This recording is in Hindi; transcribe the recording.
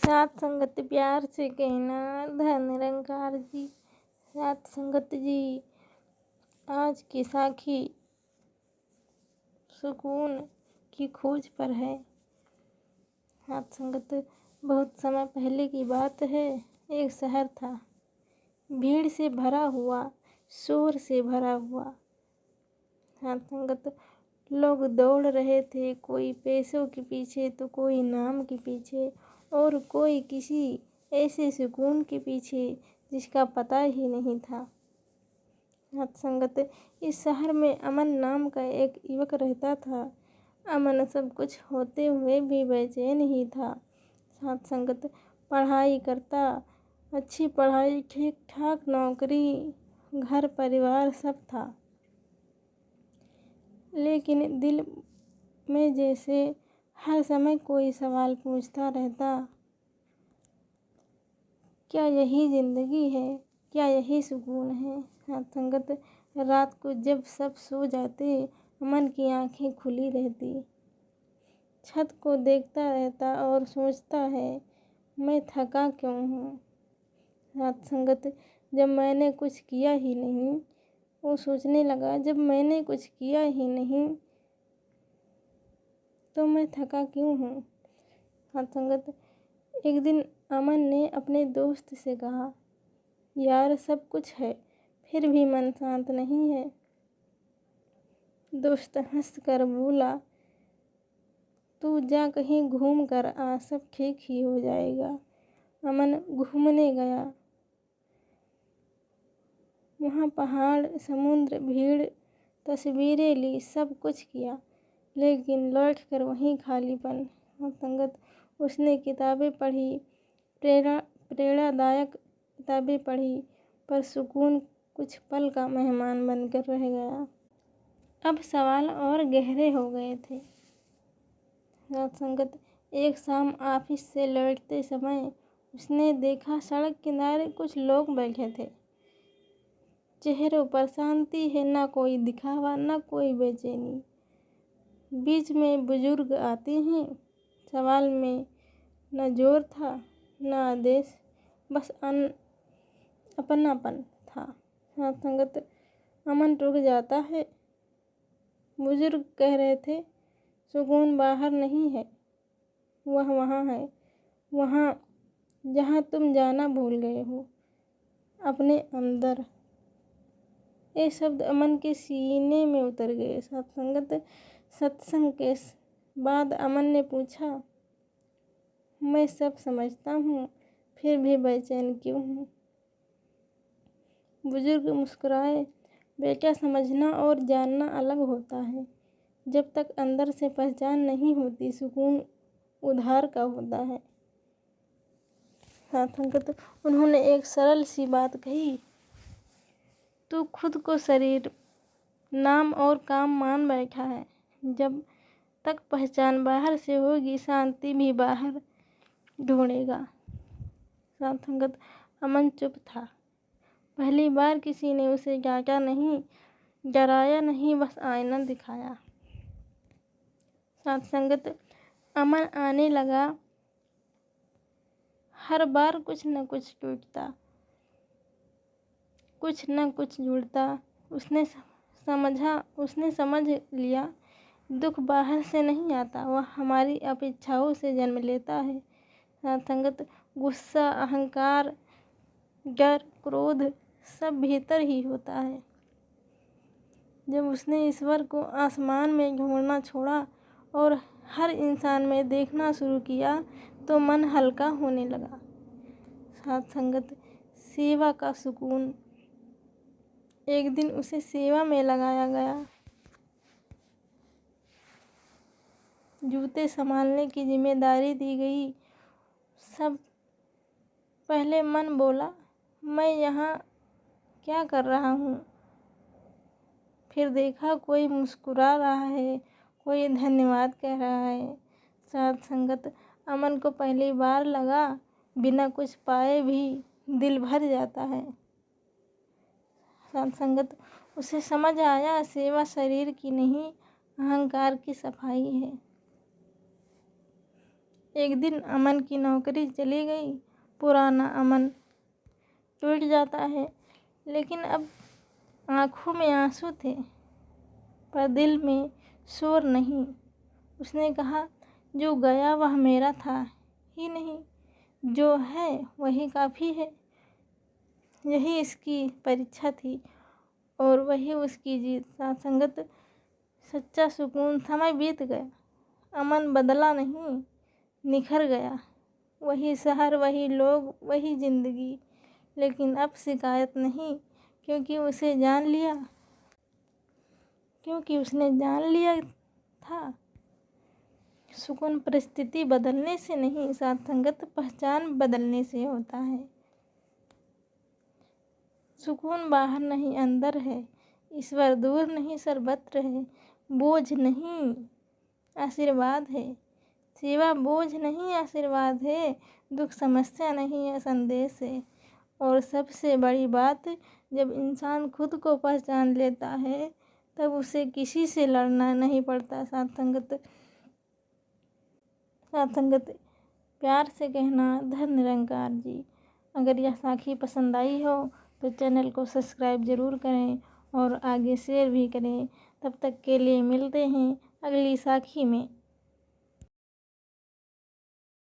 सात संगत प्यार से कहना धन निरंकार जी। सात संगत जी, आज की साखी सुकून की खोज पर है। सात संगत, बहुत समय पहले की बात है। एक शहर था, भीड़ से भरा हुआ, शोर से भरा हुआ। सात संगत, लोग दौड़ रहे थे, कोई पैसों के पीछे तो कोई नाम के पीछे और कोई किसी ऐसे सुकून के पीछे जिसका पता ही नहीं था। सात संगत, इस शहर में अमन नाम का एक युवक रहता था। अमन सब कुछ होते हुए भी बेचैन ही था। सात संगत, पढ़ाई करता, अच्छी पढ़ाई, ठीक ठाक नौकरी, घर परिवार सब था, लेकिन दिल में जैसे हर समय कोई सवाल पूछता रहता, क्या यही ज़िंदगी है? क्या यही सुकून है? सात संगत, रात को जब सब सो जाते, अमन की आंखें खुली रहती, छत को देखता रहता और सोचता है, मैं थका क्यों हूँ? सात संगत, जब मैंने कुछ किया ही नहीं, वो सोचने लगा, जब मैंने कुछ किया ही नहीं तो मैं थका क्यों हूँ? सात संगत, एक दिन अमन ने अपने दोस्त से कहा, यार सब कुछ है फिर भी मन शांत नहीं है। दोस्त हंस कर बोला, तू जा कहीं घूम कर आ, सब ठीक ही हो जाएगा। अमन घूमने गया। वहाँ पहाड़, समुद्र, भीड़, तस्वीरें ली, सब कुछ किया, लेकिन लौटकर वहीं खालीपन। संगत, उसने किताबें पढ़ी, प्रेरणादायक किताबें पढ़ी, पर सुकून कुछ पल का मेहमान बनकर रह गया। अब सवाल और गहरे हो गए थे। संगत, एक शाम ऑफिस से लौटते समय उसने देखा, सड़क किनारे कुछ लोग बैठे थे। चेहरों पर शांति है, ना कोई दिखावा, ना कोई बेचैनी। बीच में बुजुर्ग आते हैं। सवाल में न जोर था, न आदेश, बस अपनापन था। संगत, अमन रुक जाता है। बुजुर्ग कह रहे थे, सुकून बाहर नहीं है, वह वहाँ है, वहाँ जहाँ तुम जाना भूल गए हो, अपने अंदर। ये शब्द अमन के सीने में उतर गए। सत्संगत, सत्संग के बाद अमन ने पूछा, मैं सब समझता हूँ, फिर भी बेचैन क्यों हूँ? बुजुर्ग मुस्कुराए, बेटा समझना और जानना अलग होता है। जब तक अंदर से पहचान नहीं होती, सुकून उधार का होता है। सत्संगत, उन्होंने एक सरल सी बात कही, तू खुद को शरीर, नाम और काम मान बैठा है। जब तक पहचान बाहर से होगी, शांति भी बाहर ढूंढेगा। सत्संगत, अमन चुप था। पहली बार किसी ने उसे डांटा नहीं, डराया नहीं, बस आईना दिखाया। सत्संगत, अमन आने लगा। हर बार कुछ न कुछ टूटता, कुछ न कुछ जुड़ता। उसने समझ लिया, दुख बाहर से नहीं आता, वह हमारी अपेक्षाओं से जन्म लेता है। सत्संगत, गुस्सा, अहंकार, डर, क्रोध सब भीतर ही होता है। जब उसने ईश्वर को आसमान में ढूंढना छोड़ा और हर इंसान में देखना शुरू किया, तो मन हल्का होने लगा। सत्संगत, सेवा का सुकून। एक दिन उसे सेवा में लगाया गया। जूते संभालने की जिम्मेदारी दी गई। सब पहले मन बोला, मैं यहाँ क्या कर रहा हूँ? फिर देखा, कोई मुस्कुरा रहा है, कोई धन्यवाद कह रहा है। सत्संगत, अमन को पहली बार लगा, बिना कुछ पाए भी दिल भर जाता है। सत्संगत, उसे समझ आया, सेवा शरीर की नहीं, अहंकार की सफाई है। एक दिन अमन की नौकरी चली गई। पुराना अमन टूट जाता है, लेकिन अब आँखों में आंसू थे, पर दिल में शोर नहीं। उसने कहा, जो गया वह मेरा था ही नहीं, जो है वही काफ़ी है। यही इसकी परीक्षा थी और वही उसकी जीत। साथ संगत, सच्चा सुकून। समय बीत गया, अमन बदला नहीं, निखर गया। वही शहर, वही लोग, वही ज़िंदगी, लेकिन अब शिकायत नहीं, क्योंकि उसने जान लिया था। सुकून परिस्थिति बदलने से नहीं, साथ संगत पहचान बदलने से होता है। सुकून बाहर नहीं अंदर है, ईश्वर दूर नहीं सर्वत्र है। बोझ नहीं आशीर्वाद है, सेवा बोझ नहीं आशीर्वाद है। दुख समस्या नहीं है, संदेश है। और सबसे बड़ी बात, जब इंसान खुद को पहचान लेता है तब उसे किसी से लड़ना नहीं पड़ता। साथ संगत प्यार से कहना, धन निरंकार जी। अगर यह साखी पसंद आई हो तो चैनल को सब्सक्राइब ज़रूर करें और आगे शेयर भी करें। तब तक के लिए मिलते हैं अगली साखी में।